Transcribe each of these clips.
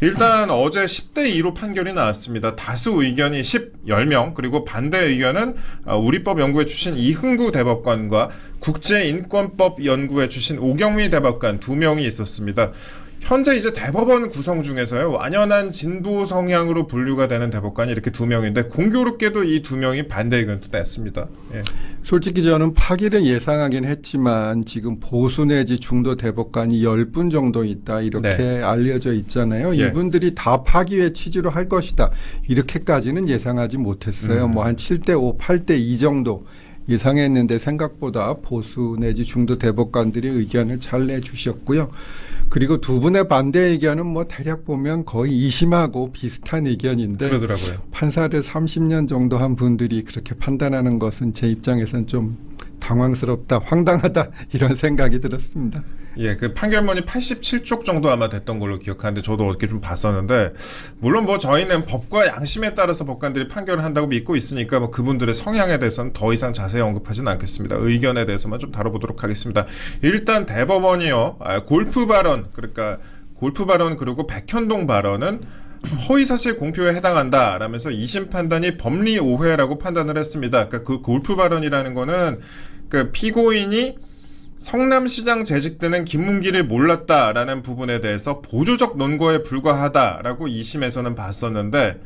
일단 어제 10대 2로 판결이 나왔습니다. 다수 의견이 10명 그리고 반대 의견은 우리법 연구회 출신 이흥구 대법관과 국제인권법 연구회 출신 오경미 대법관 2명이 있었습니다. 현재 이제 대법원 구성 중에서요, 완연한 진보 성향으로 분류가 되는 대법관이 이렇게 2명인데 공교롭게도 이 2명이 반대 의견도 냈습니다. 예. 솔직히 저는 파기를 예상하긴 했지만 지금 보수 내지 중도 대법관이 10분 정도 있다 이렇게 알려져 있잖아요. 예. 이분들이 다 파기의 취지로 할 것이다. 이렇게까지는 예상하지 못했어요. 뭐 한 7대5, 8대2 정도 예상했는데 생각보다 보수 내지 중도 대법관들이 의견을 잘 내주셨고요. 그리고 두 분의 반대 의견은 뭐 대략 보면 거의 2심하고 비슷한 의견인데 그러더라고요. 판사를 30년 정도 한 분들이 그렇게 판단하는 것은 제 입장에서는 좀 당황스럽다, 황당하다 이런 생각이 들었습니다. 예, 그 판결문이 87쪽 정도 아마 됐던 걸로 기억하는데 저도 어떻게 좀 봤었는데, 물론 뭐 저희는 법과 양심에 따라서 법관들이 판결을 한다고 믿고 있으니까 뭐 그분들의 성향에 대해서는 더 이상 자세히 언급하지는 않겠습니다. 의견에 대해서만 좀 다뤄보도록 하겠습니다. 일단 대법원이요, 골프 발언, 그러니까 골프 발언 그리고 백현동 발언은 허위사실 공표에 해당한다 라면서 2심 판단이 법리 오해라고 판단을 했습니다. 그러니까 그 골프 발언이라는 거는 그 피고인이 성남시장 재직 때는 김문기를 몰랐다라는 부분에 대해서 보조적 논거에 불과하다라고 2심에서는 봤었는데,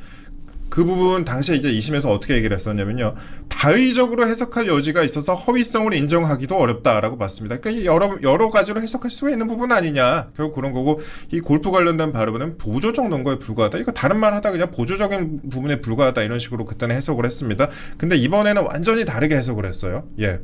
그 부분 당시에 이제 2심에서 어떻게 얘기를 했었냐면요, 다의적으로 해석할 여지가 있어서 허위성을 인정하기도 어렵다라고 봤습니다. 그러니까 여러 가지로 해석할 수가 있는 부분 아니냐, 결국 그런 거고, 이 골프 관련된 발언은 보조적 논거에 불과하다, 이거 다른 말 하다 그냥 보조적인 부분에 불과하다 이런 식으로 그때는 해석을 했습니다. 근데 이번에는 완전히 다르게 해석을 했어요. 예.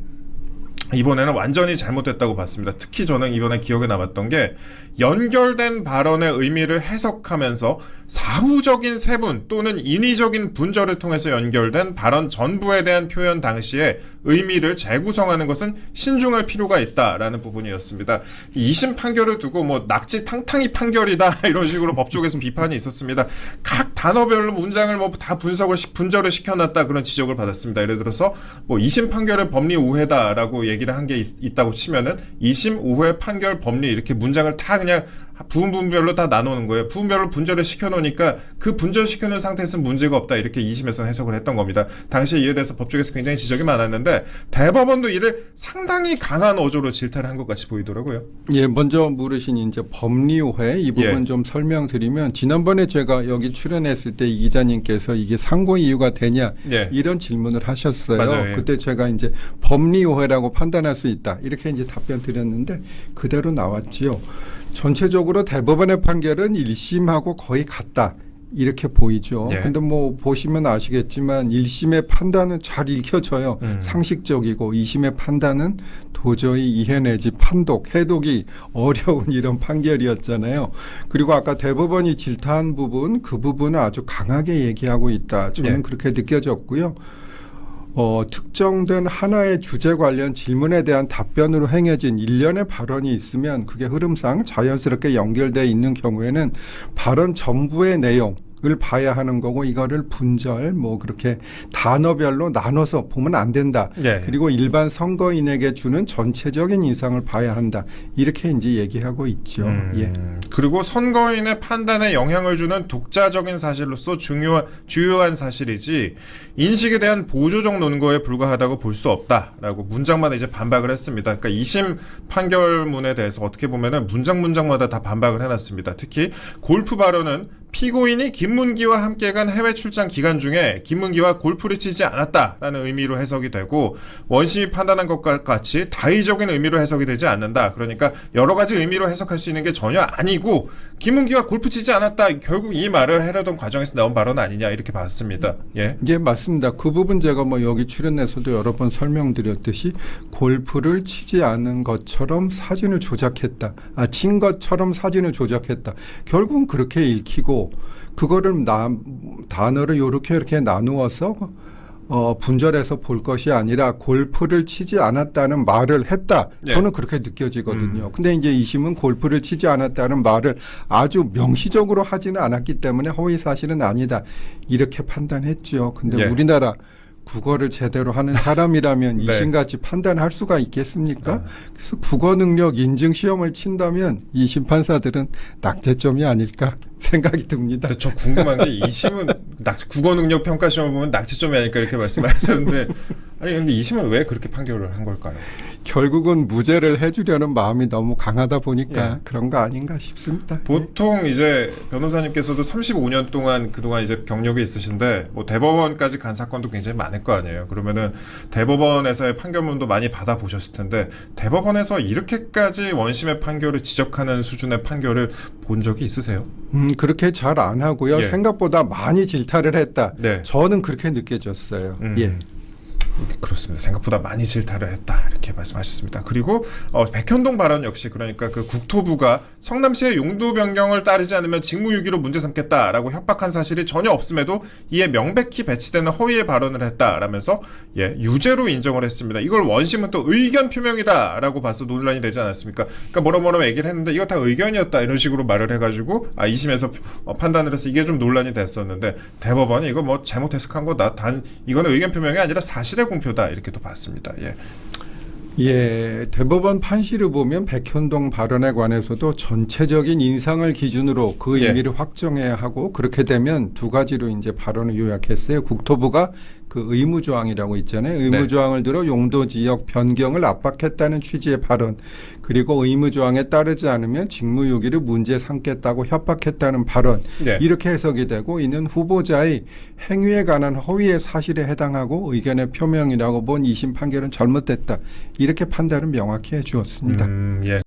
이번에는 완전히 잘못됐다고 봤습니다. 특히 저는 이번에 기억에 남았던 게, 연결된 발언의 의미를 해석하면서 사후적인 세분 또는 인위적인 분절을 통해서 연결된 발언 전부에 대한 표현 당시에 의미를 재구성하는 것은 신중할 필요가 있다라는 부분이었습니다. 2심 판결을 두고 뭐 낙지 탕탕이 판결이다 이런 식으로 법조계에서 비판이 있었습니다. 각 단어별로 문장을 뭐 다 분절을 시켜놨다 그런 지적을 받았습니다. 예를 들어서 뭐 2심 판결의 법리 오해다라고 얘기를 한 게 있다고 치면은 2심 오해 판결 법리 이렇게 문장을 다 그냥 부분별로 다 나누는 거예요. 부분별로 분절을 시켜놓으니까 그 분절시켜놓은 상태에서는 문제가 없다 이렇게 2심에서는 해석을 했던 겁니다. 당시에 이에 대해서 법조계에서 굉장히 지적이 많았는데 대법원도 이를 상당히 강한 어조로 질타를 한 것 같이 보이더라고요. 예, 먼저 물으신 이제 법리 오해 이 부분 예. 좀 설명드리면, 지난번에 제가 여기 출연했을 때 이 기자님께서 이게 상고 이유가 되냐 예. 이런 질문을 하셨어요. 맞아요. 예. 그때 제가 이제 법리 오해라고 판단할 수 있다 이렇게 이제 답변 드렸는데 그대로 나왔지요. 전체적으로 대법원의 판결은 1심하고 거의 같다 이렇게 보이죠. 예. 근데 뭐 보시면 아시겠지만 1심의 판단은 잘 읽혀져요. 상식적이고 2심의 판단은 도저히 이해 내지 판독, 해독이 어려운 이런 판결이었잖아요. 그리고 아까 대법원이 질타한 부분, 그 부분을 아주 강하게 얘기하고 있다. 저는 예. 그렇게 느껴졌고요. 특정된 하나의 주제 관련 질문에 대한 답변으로 행해진 일련의 발언이 있으면 그게 흐름상 자연스럽게 연결되어 있는 경우에는 발언 전부의 내용을 봐야 하는 거고, 이거를 분절 뭐 그렇게 단어별로 나눠서 보면 안 된다. 예. 그리고 일반 선거인에게 주는 전체적인 인상을 봐야 한다. 이렇게 이제 얘기하고 있죠. 예. 그리고 선거인의 판단에 영향을 주는 독자적인 사실로서 주요한 사실이지 인식에 대한 보조적 논거에 불과하다고 볼 수 없다라고 문장마다 이제 반박을 했습니다. 그러니까 2심 판결문에 대해서 어떻게 보면은 문장마다 다 반박을 해놨습니다. 특히 골프 발언은 피고인이 김문기와 함께 간 해외 출장 기간 중에 김문기와 골프를 치지 않았다라는 의미로 해석이 되고, 원심이 판단한 것과 같이 다의적인 의미로 해석이 되지 않는다. 그러니까 여러 가지 의미로 해석할 수 있는 게 전혀 아니고 김문기와 골프 치지 않았다, 결국 이 말을 하려던 과정에서 나온 발언 아니냐 이렇게 봤습니다. 예. 예, 맞습니다. 그 부분 제가 뭐 여기 출연해서도 여러 번 설명드렸듯이 골프를 치지 않은 것처럼 사진을 조작했다. 친 것처럼 사진을 조작했다. 결국은 그렇게 읽히고, 그거를 단어를 이렇게 나누어서 분절해서 볼 것이 아니라 골프를 치지 않았다는 말을 했다. 네. 저는 그렇게 느껴지거든요. 근데 이제 2심은 골프를 치지 않았다는 말을 아주 명시적으로 하지는 않았기 때문에 허위 사실은 아니다. 이렇게 판단했죠. 근데 네. 우리나라 국어를 제대로 하는 사람이라면 네. 2심같이 판단할 수가 있겠습니까? 아. 그래서 국어 능력 인증 시험을 친다면 2심 판사들은 낙제점이 아닐까 생각이 듭니다. 근데 저 궁금한 게 2심은 국어 능력 평가 시험을 보면 낙제점이 아닐까 이렇게 말씀하셨는데 아니 근데 2심은 왜 그렇게 판결을 한 걸까요? 결국은 무죄를 해주려는 마음이 너무 강하다 보니까 예. 그런 거 아닌가 싶습니다. 보통 이제 변호사님께서도 35년 동안 그동안 이제 경력이 있으신데 뭐 대법원까지 간 사건도 굉장히 많을 거 아니에요. 그러면은 대법원에서의 판결문도 많이 받아보셨을 텐데 대법원에서 이렇게까지 원심의 판결을 지적하는 수준의 판결을 본 적이 있으세요? 그렇게 잘 안 하고요. 예. 생각보다 많이 질타를 했다. 네. 저는 그렇게 느껴졌어요. 예. 그렇습니다. 생각보다 많이 질타를 했다 이렇게 말씀하셨습니다. 그리고 백현동 발언 역시 그러니까 그 국토부가 성남시의 용도 변경을 따르지 않으면 직무유기로 문제 삼겠다라고 협박한 사실이 전혀 없음에도 이에 명백히 배치되는 허위의 발언을 했다라면서 유죄로 인정을 했습니다. 이걸 원심은 또 의견 표명이다라고 봐서 논란이 되지 않았습니까? 그러니까 뭐라뭐라 얘기를 했는데 이거 다 의견이었다 이런 식으로 말을 해가지고 2심에서 판단을 해서 이게 좀 논란이 됐었는데 대법원이 이거 뭐 잘못 해석한 거다. 단 이거는 의견 표명이 아니라 사실의 공표다 이렇게 또 봤습니다. 예, 대법원 판시를 보면 백현동 발언에 관해서도 전체적인 인상을 기준으로 그 예. 의미를 확정해야 하고 그렇게 되면 두 가지로 이제 발언을 요약했어요. 국토부가 그 의무조항이라고 있잖아요. 의무조항을 들어 용도지역 변경을 압박했다는 취지의 발언 그리고 의무조항에 따르지 않으면 직무유기를 문제 삼겠다고 협박했다는 발언 네. 이렇게 해석이 되고 이는 후보자의 행위에 관한 허위의 사실에 해당하고 의견의 표명이라고 본 2심 판결은 잘못됐다. 이렇게 판단을 명확히 해주었습니다. 예.